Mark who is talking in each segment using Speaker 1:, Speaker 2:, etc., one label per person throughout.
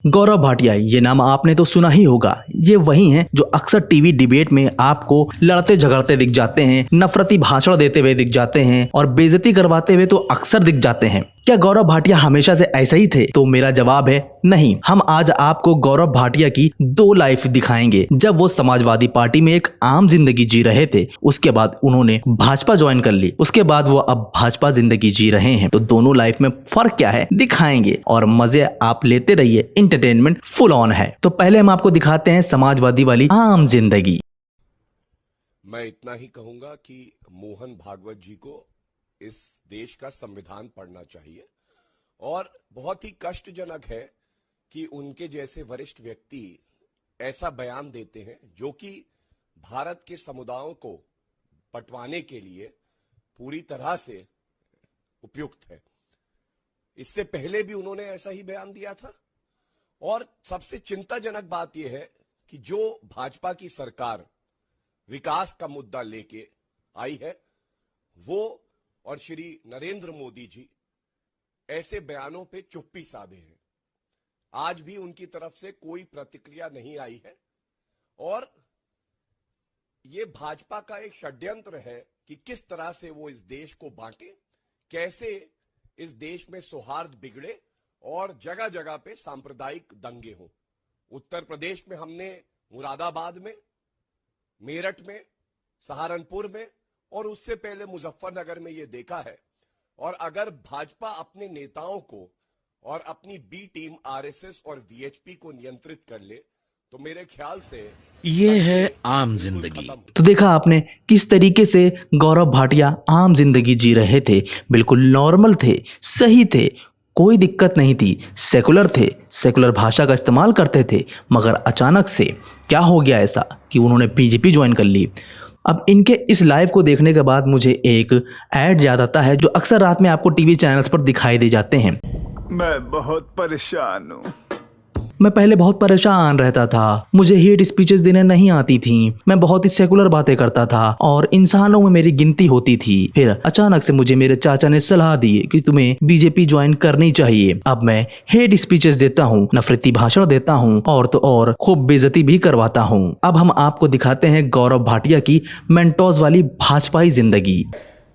Speaker 1: गौरव भाटिया, ये नाम आपने तो सुना ही होगा। ये वही हैं जो अक्सर टीवी डिबेट में आपको लड़ते झगड़ते दिख जाते हैं, नफरती भाषण देते हुए दिख जाते हैं और बेइज्जती करवाते हुए तो अक्सर दिख जाते हैं। क्या गौरव भाटिया हमेशा से ऐसे ही थे? तो मेरा जवाब है नहीं। हम आज आपको गौरव भाटिया की दो लाइफ दिखाएंगे। जब वो समाजवादी पार्टी में एक आम जिंदगी जी रहे थे, उसके बाद उन्होंने भाजपा ज्वाइन कर ली, उसके बाद वो अब भाजपा जिंदगी जी रहे हैं। तो दोनों लाइफ में फर्क क्या है दिखाएंगे और मजे आप लेते रहिए। एंटरटेनमेंट फुल ऑन है। तो पहले हम आपको दिखाते हैं समाजवादी वाली आम जिंदगी।
Speaker 2: मैं इतना ही कहूंगा कि मोहन भागवत जी को इस देश का संविधान पढ़ना चाहिए और बहुत ही कष्टजनक है कि उनके जैसे वरिष्ठ व्यक्ति ऐसा बयान देते हैं जो कि भारत के समुदायों को बंटवाने के लिए पूरी तरह से उपयुक्त है। इससे पहले भी उन्होंने ऐसा ही बयान दिया था और सबसे चिंताजनक बात यह है कि जो भाजपा की सरकार विकास का मुद्दा लेके आई है, वो और श्री नरेंद्र मोदी जी ऐसे बयानों पे चुप्पी साधे हैं। आज भी उनकी तरफ से कोई प्रतिक्रिया नहीं आई है और ये भाजपा का एक षड्यंत्र है कि किस तरह से वो इस देश को बांटे, कैसे इस देश में सौहार्द बिगड़े और जगह जगह पे सांप्रदायिक दंगे हों। उत्तर प्रदेश में हमने मुरादाबाद में, मेरठ में, सहारनपुर में और उससे पहले मुजफ्फरनगर में ये देखा है। और अगर भाजपा अपने नेताओं को और अपनी बी टीम आरएसएस और वीएचपी को नियंत्रित कर ले तो मेरे ख्याल से
Speaker 1: ये है आम जिंदगी। तो देखा आपने किस तरीके से गौरव भाटिया आम जिंदगी जी रहे थे। बिल्कुल नॉर्मल थे, सही थे, कोई दिक्कत नहीं थी, सेकुलर थे, सेकुलर भाषा का इस्तेमाल करते थे। मगर अचानक से क्या हो गया ऐसा कि उन्होंने बीजेपी ज्वाइन कर ली। अब इनके इस लाइव को देखने के बाद मुझे एक ऐड याद आता है जो अक्सर रात में आपको टीवी चैनल्स पर दिखाई दे जाते हैं।
Speaker 3: मैं बहुत परेशान हूँ।
Speaker 1: मैं पहले बहुत परेशान रहता था, मुझे हेट स्पीचेस देने नहीं आती थी, मैं बहुत ही सेकुलर बातें करता था और इंसानों में मेरी गिनती होती थी। फिर अचानक से मुझे मेरे चाचा ने सलाह दी कि तुम्हें बीजेपी ज्वाइन करनी चाहिए। अब मैं हेट स्पीचेस देता हूँ, नफरती भाषण देता हूँ और तो और खूब बेइज्जती भी करवाता हूँ। अब हम आपको दिखाते हैं गौरव भाटिया की मेंटोस वाली भाजपाई जिंदगी।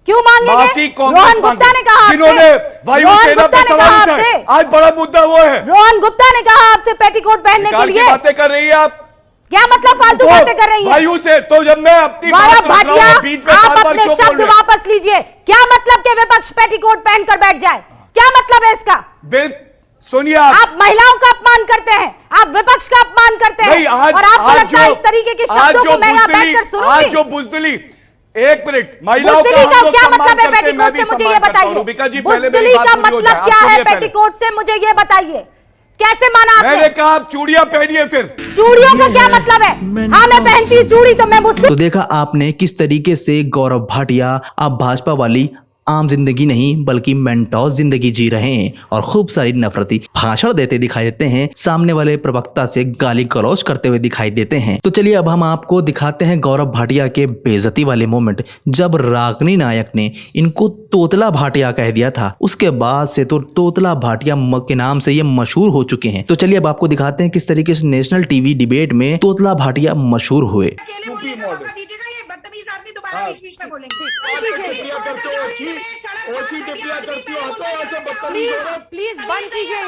Speaker 4: क्यों मांगेंगे? रोहन गुप्ता ने कहा
Speaker 3: जिन्होंने वायुसेना पर सवाल उठाए, आज बड़ा मुद्दा वो है।
Speaker 4: रोहन गुप्ता ने कहा आपसे पेटीकोट पहनने के लिए
Speaker 3: बातें कर रही है आप।
Speaker 4: क्या मतलब फालतू बातें कर रही है?
Speaker 3: वायु से तो जब मैं अपनी
Speaker 4: गौरव भाटिया, आप अपने शब्द वापस लीजिए। क्या मतलब के विपक्ष पेटीकोट पहनकर बैठ जाए? क्या मतलब है इसका?
Speaker 3: सुनिए,
Speaker 4: आप महिलाओं का अपमान करते हैं, आप विपक्ष का अपमान करते हैं और आपको लगता है इस तरीके के शब्दों को मैं यहाँ बैठकर सुनूंगी?
Speaker 3: आज जो बुजदिली, एक मिनट, महिलाओं का
Speaker 4: क्या मतलब है पेटीकोट से, मुझे ये बताइए। बुजदिली का मतलब क्या है पेटीकोट से, मुझे ये बताइए। कैसे माना आपने?
Speaker 3: मैंने कहा आप चूड़ियां पहनिए। फिर
Speaker 4: चूड़ियों का क्या मतलब है? हाँ, मैं पहनती हूँ चूड़ी तो मैं मुस्लिम।
Speaker 1: तो देखा आपने किस तरीके से गौरव भाटिया अब भाजपा वाली आम जिंदगी नहीं बल्कि मेंटोस जिंदगी जी रहे हैं और खूब सारी नफरती भाषण देते दिखाई देते हैं, सामने वाले प्रवक्ता से गाली गलौज करते हुए दिखाई देते हैं। तो चलिए अब हम आपको दिखाते हैं गौरव भाटिया के बेइज्जती वाले मोमेंट। जब रागिनी नायक ने इनको तोतला भाटिया कह दिया था, उसके बाद से तो तोतला भाटिया के नाम से ये मशहूर हो चुके हैं। तो चलिए अब आपको दिखाते हैं किस तरीके से नेशनल टीवी डिबेट में तोतला भाटिया मशहूर हुए।
Speaker 4: प्लीज बंद कीजिए।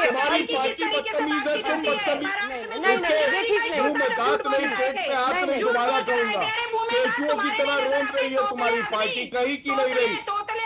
Speaker 3: तुम्हारी पार्टी कहीं की नहीं रही,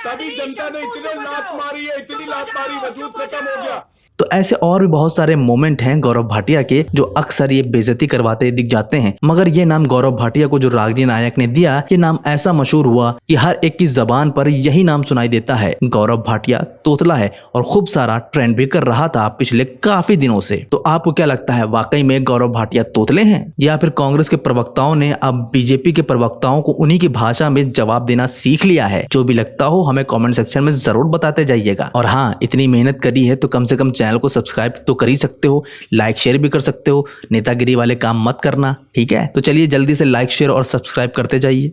Speaker 3: तभी जनता ने इतनी लात मारी है, इतनी लात मारी, वजूद खत्म हो गया।
Speaker 1: तो ऐसे और भी बहुत सारे मोमेंट हैं गौरव भाटिया के जो अक्सर ये बेइज्जती करवाते दिख जाते हैं। मगर ये नाम गौरव भाटिया को जो रागिनी नायक ने दिया, ये नाम ऐसा मशहूर हुआ कि हर एक की जबान पर यही नाम सुनाई देता है। गौरव भाटिया तोतला है और खूब सारा ट्रेंड भी कर रहा था पिछले काफी दिनों से। तो आपको क्या लगता है, वाकई में गौरव भाटिया तोतले हैं या फिर कांग्रेस के प्रवक्ताओं ने अब बीजेपी के प्रवक्ताओं को उन्हीं की भाषा में जवाब देना सीख लिया है? जो भी लगता हो हमें कॉमेंट सेक्शन में जरूर बताते जाइएगा। और हाँ, इतनी मेहनत करी है तो कम से कम चैनल को सब्सक्राइब तो कर ही सकते हो, लाइक शेयर भी कर सकते हो। नेतागिरी वाले काम मत करना, ठीक है? तो चलिए जल्दी से लाइक शेयर और सब्सक्राइब करते जाइए।